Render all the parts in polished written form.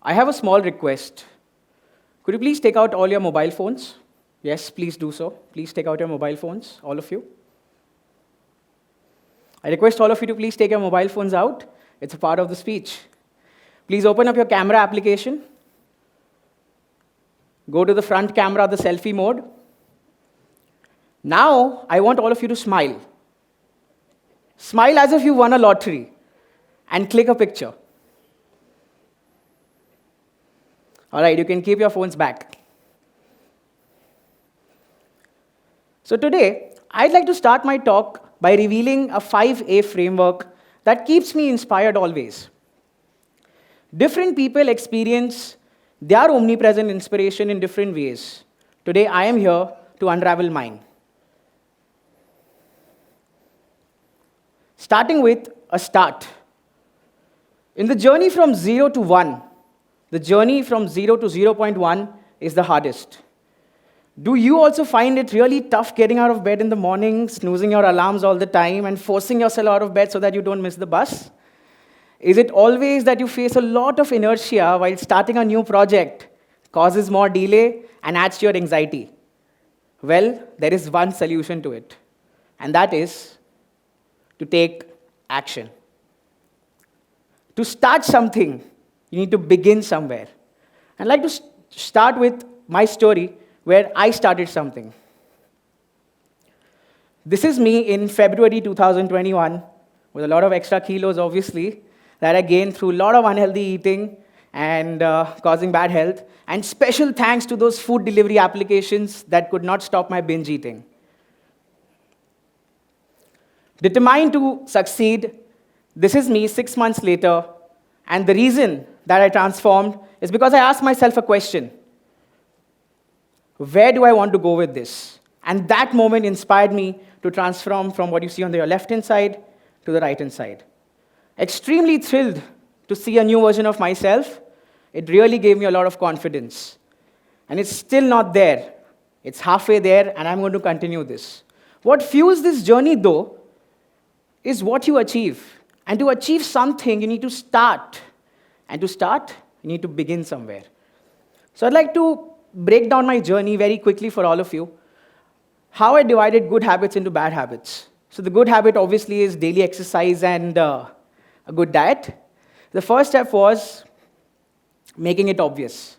I have a small request. Could you please take out all your mobile phones? Yes, please do so. Please take out your mobile phones, all of you. I request all of you to please take your mobile phones out. It's a part of the speech. Please open up your camera application. Go to the front camera, the selfie mode. Now, I want all of you to smile. Smile as if you won a lottery and click a picture. All right, you can keep your phones back. So today, I'd like to start my talk by revealing a 5A framework that keeps me inspired always. Different people experience their omnipresent inspiration in different ways. Today, I am here to unravel mine. Starting with a start. In the journey from 0 to 1, the journey from 0 to 0.1 is the hardest. Do you also find it really tough getting out of bed in the morning, snoozing your alarms all the time, and forcing yourself out of bed so that you don't miss the bus? Is it always that you face a lot of inertia while starting a new project, causes more delay, and adds to your anxiety? Well, there is one solution to it, and that is to take action. To start something, you need to begin somewhere. I'd like to start with my story where I started something. This is me in February 2021, with a lot of extra kilos, obviously, that I gained through a lot of unhealthy eating and causing bad health. And special thanks to those food delivery applications that could not stop my binge eating. Determined to succeed, this is me 6 months later, and the reason that I transformed is because I asked myself a question. Where do I want to go with this? And that moment inspired me to transform from what you see on your left-hand side to the right-hand side. Extremely thrilled to see a new version of myself. It really gave me a lot of confidence. And it's still not there. It's halfway there, and I'm going to continue this. What fuels this journey, though, is what you achieve. And to achieve something, you need to start. And to start, you need to begin somewhere. So I'd like to break down my journey very quickly for all of you. How I divided good habits into bad habits. So the good habit, obviously, is daily exercise and a good diet. The first step was making it obvious.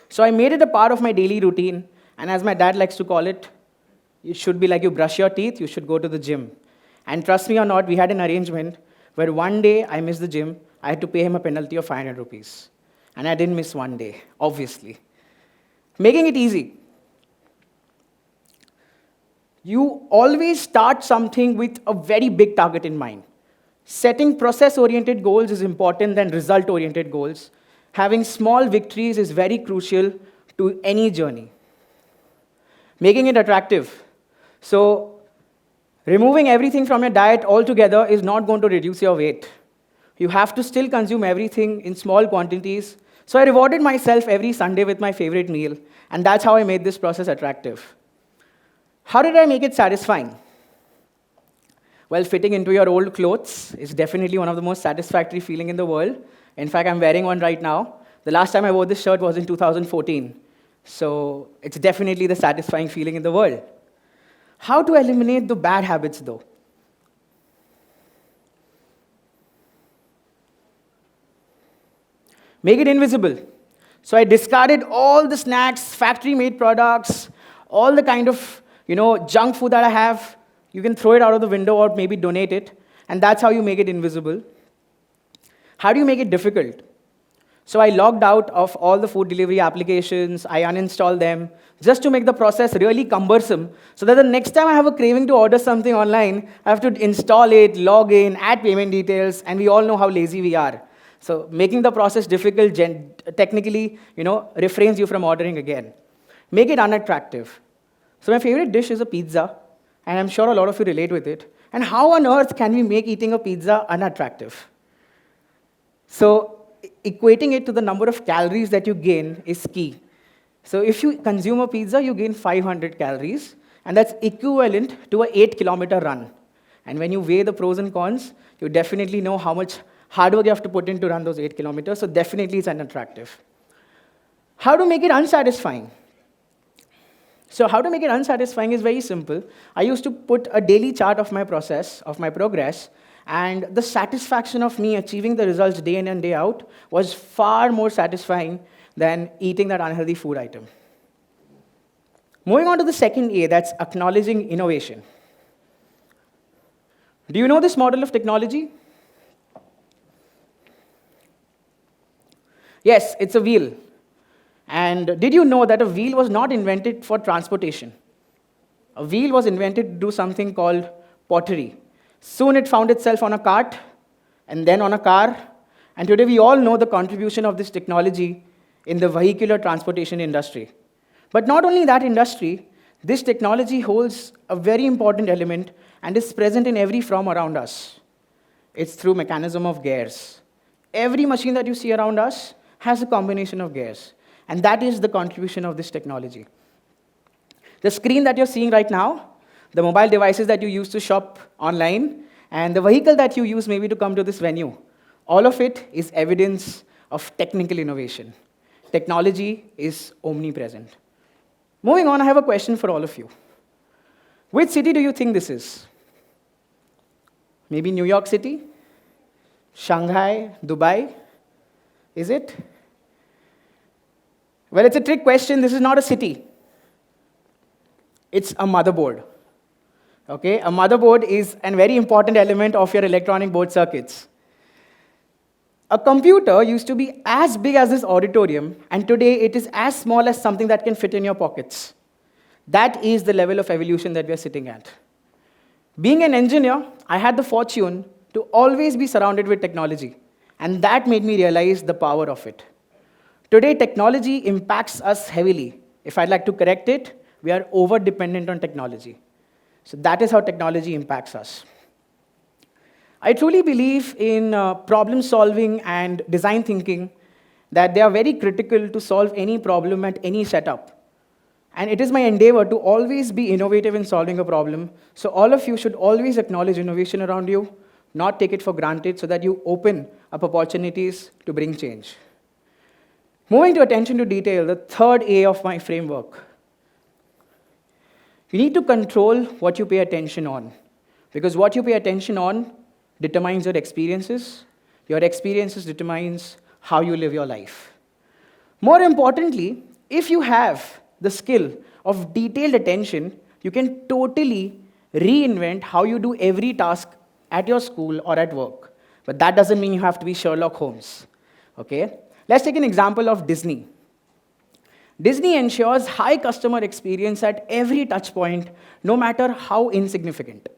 So I made it a part of my daily routine. And as my dad likes to call it, it should be like you brush your teeth, you should go to the gym. And trust me or not, we had an arrangement where one day I missed the gym, I had to pay him a penalty of 500 rupees. And I didn't miss one day, obviously. Making it easy. You always start something with a very big target in mind. Setting process-oriented goals is important than result-oriented goals. Having small victories is very crucial to any journey. Making it attractive. So, removing everything from your diet altogether is not going to reduce your weight. You have to still consume everything in small quantities. So I rewarded myself every Sunday with my favorite meal, and that's how I made this process attractive. How did I make it satisfying? Well, fitting into your old clothes is definitely one of the most satisfactory feeling in the world. In fact, I'm wearing one right now. The last time I wore this shirt was in 2014. So it's definitely the satisfying feeling in the world. How to eliminate the bad habits, though? Make it invisible. So I discarded all the snacks, factory-made products, all the kind of junk food that I have. You can throw it out of the window or maybe donate it. And that's how you make it invisible. How do you make it difficult? So I logged out of all the food delivery applications. I uninstalled them just to make the process really cumbersome so that the next time I have a craving to order something online, I have to install it, log in, add payment details, and we all know how lazy we are. So making the process difficult technically, refrains you from ordering again. Make it unattractive. So my favorite dish is a pizza, and I'm sure a lot of you relate with it. And how on earth can we make eating a pizza unattractive? So equating it to the number of calories that you gain is key. So if you consume a pizza, you gain 500 calories, and that's equivalent to an 8-kilometer run. And when you weigh the pros and cons, you definitely know how much hard work you have to put in to run those 8 kilometers, so definitely it's unattractive. How to make it unsatisfying? So how to make it unsatisfying is very simple. I used to put a daily chart of my process, of my progress, and the satisfaction of me achieving the results day in and day out was far more satisfying than eating that unhealthy food item. Moving on to the second A, that's acknowledging innovation. Do you know this model of technology? Yes, it's a wheel. And did you know that a wheel was not invented for transportation? A wheel was invented to do something called pottery. Soon it found itself on a cart, and then on a car, and today we all know the contribution of this technology in the vehicular transportation industry. But not only that industry, this technology holds a very important element and is present in every form around us. It's through mechanism of gears. Every machine that you see around us has a combination of gears, and that is the contribution of this technology. The screen that you're seeing right now, the mobile devices that you use to shop online, and the vehicle that you use maybe to come to this venue, all of it is evidence of technical innovation. Technology is omnipresent. Moving on, I have a question for all of you. Which city do you think this is? Maybe New York City? Shanghai? Dubai? Is it? Well, it's a trick question. This is not a city. It's a motherboard. Okay? A motherboard is a very important element of your electronic board circuits. A computer used to be as big as this auditorium, and today it is as small as something that can fit in your pockets. That is the level of evolution that we are sitting at. Being an engineer, I had the fortune to always be surrounded with technology, and that made me realize the power of it. Today, technology impacts us heavily. If I'd like to correct it, we are over-dependent on technology. So that is how technology impacts us. I truly believe in problem solving and design thinking, that they are very critical to solve any problem at any setup. And it is my endeavor to always be innovative in solving a problem. So all of you should always acknowledge innovation around you, not take it for granted, so that you open up opportunities to bring change. Moving to attention to detail, the third A of my framework. You need to control what you pay attention on, because what you pay attention on determines your experiences determines how you live your life. More importantly, if you have the skill of detailed attention, you can totally reinvent how you do every task at your school or at work. But that doesn't mean you have to be Sherlock Holmes. Okay? Let's take an example of Disney. Disney ensures high customer experience at every touch point, no matter how insignificant.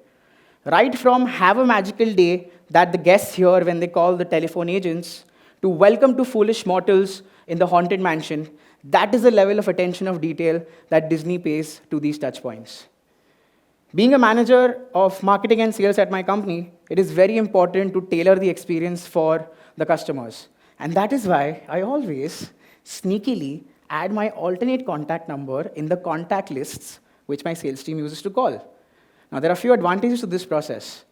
Right from have a magical day that the guests hear when they call the telephone agents, to welcome to foolish mortals in the haunted mansion, that is the level of attention of detail that Disney pays to these touch points. Being a manager of marketing and sales at my company, it is very important to tailor the experience for the customers. And that is why I always sneakily add my alternate contact number in the contact lists which my sales team uses to call. Now, there are a few advantages to this process.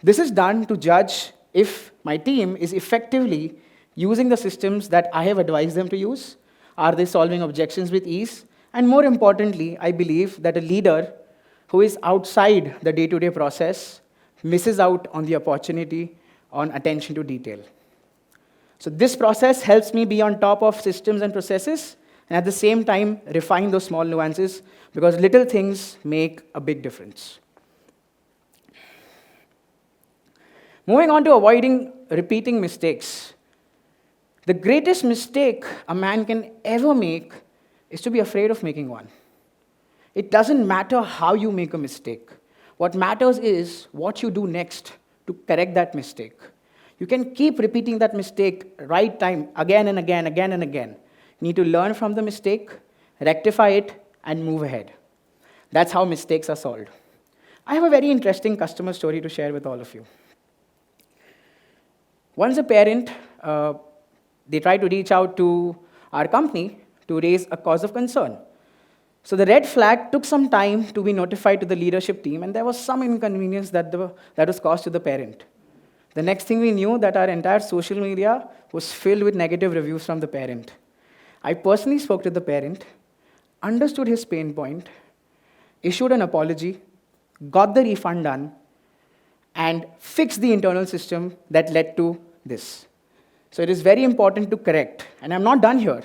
This is done to judge if my team is effectively using the systems that I have advised them to use. Are they solving objections with ease? And more importantly, I believe that a leader who is outside the day-to-day process misses out on the opportunity on attention to detail. So this process helps me be on top of systems and processes, and at the same time, refine those small nuances, because little things make a big difference. Moving on to avoiding repeating mistakes. The greatest mistake a man can ever make is to be afraid of making one. It doesn't matter how you make a mistake. What matters is what you do next to correct that mistake. You can keep repeating that mistake right time, again and again, again and again. You need to learn from the mistake, rectify it, and move ahead. That's how mistakes are solved. I have a very interesting customer story to share with all of you. Once a parent, they tried to reach out to our company to raise a cause of concern. So the red flag took some time to be notified to the leadership team, and there was some inconvenience that was caused to the parent. The next thing we knew that our entire social media was filled with negative reviews from the parent. I personally spoke to the parent, understood his pain point, issued an apology, got the refund done, and fixed the internal system that led to this. So it is very important to correct. And I'm not done here.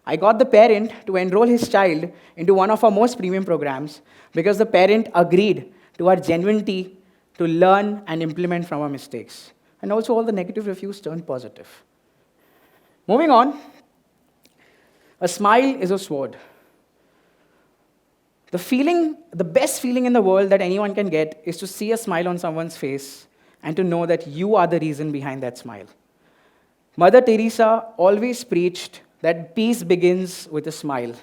I got the parent to enroll his child into one of our most premium programs because the parent agreed to our genuinity to learn and implement from our mistakes. And also all the negative reviews turned positive. Moving on, a smile is a sword. The best feeling in the world that anyone can get is to see a smile on someone's face and to know that you are the reason behind that smile. Mother Teresa always preached that peace begins with a smile.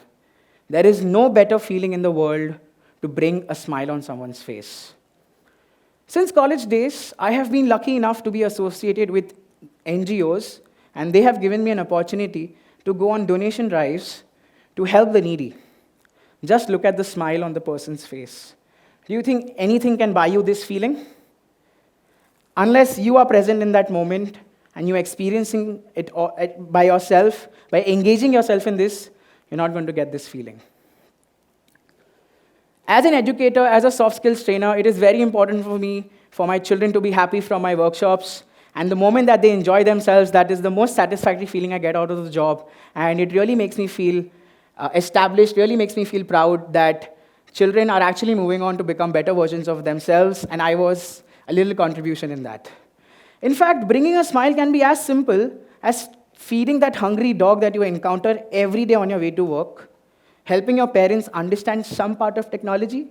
There is no better feeling in the world to bring a smile on someone's face. Since college days, I have been lucky enough to be associated with NGOs, and they have given me an opportunity to go on donation drives to help the needy. Just look at the smile on the person's face. Do you think anything can buy you this feeling? Unless you are present in that moment and you're experiencing it by yourself, by engaging yourself in this, you're not going to get this feeling. As an educator, as a soft skills trainer, it is very important for me, for my children to be happy from my workshops. And the moment that they enjoy themselves, that is the most satisfactory feeling I get out of the job. And it really makes me feel established, really makes me feel proud that children are actually moving on to become better versions of themselves, and I was a little contribution in that. In fact, bringing a smile can be as simple as feeding that hungry dog that you encounter every day on your way to work, helping your parents understand some part of technology,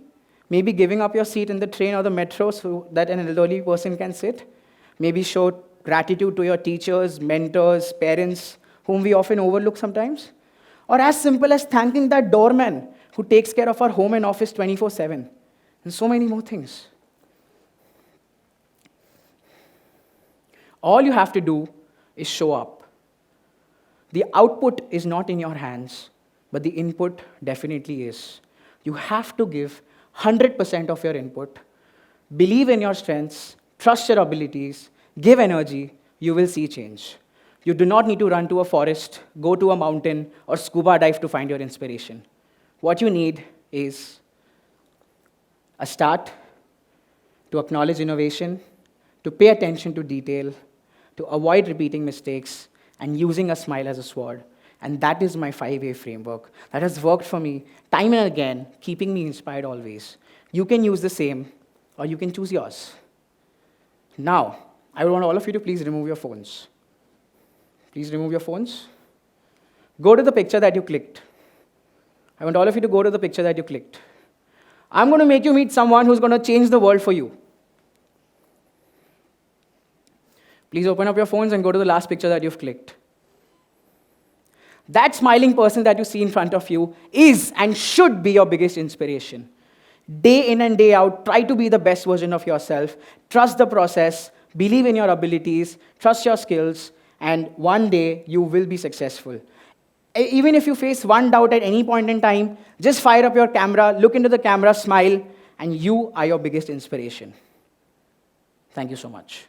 maybe giving up your seat in the train or the metro so that an elderly person can sit, maybe show gratitude to your teachers, mentors, parents, whom we often overlook sometimes. Or as simple as thanking that doorman who takes care of our home and office 24/7. And so many more things. All you have to do is show up. The output is not in your hands, but the input definitely is. You have to give 100% of your input. Believe in your strengths, trust your abilities, give energy, you will see change. You do not need to run to a forest, go to a mountain, or scuba dive to find your inspiration. What you need is a start, to acknowledge innovation, to pay attention to detail, to avoid repeating mistakes, and using a smile as a sword. And that is my 5A framework. That has worked for me time and again, keeping me inspired always. You can use the same, or you can choose yours. Now, I want all of you to please remove your phones. Please remove your phones. Go to the picture that you clicked. I want all of you to go to the picture that you clicked. I'm going to make you meet someone who's going to change the world for you. Please open up your phones and go to the last picture that you've clicked. That smiling person that you see in front of you is and should be your biggest inspiration. Day in and day out, try to be the best version of yourself. Trust the process. Believe in your abilities. Trust your skills. And one day, you will be successful. Even if you face one doubt at any point in time, just fire up your camera, look into the camera, smile, and you are your biggest inspiration. Thank you so much.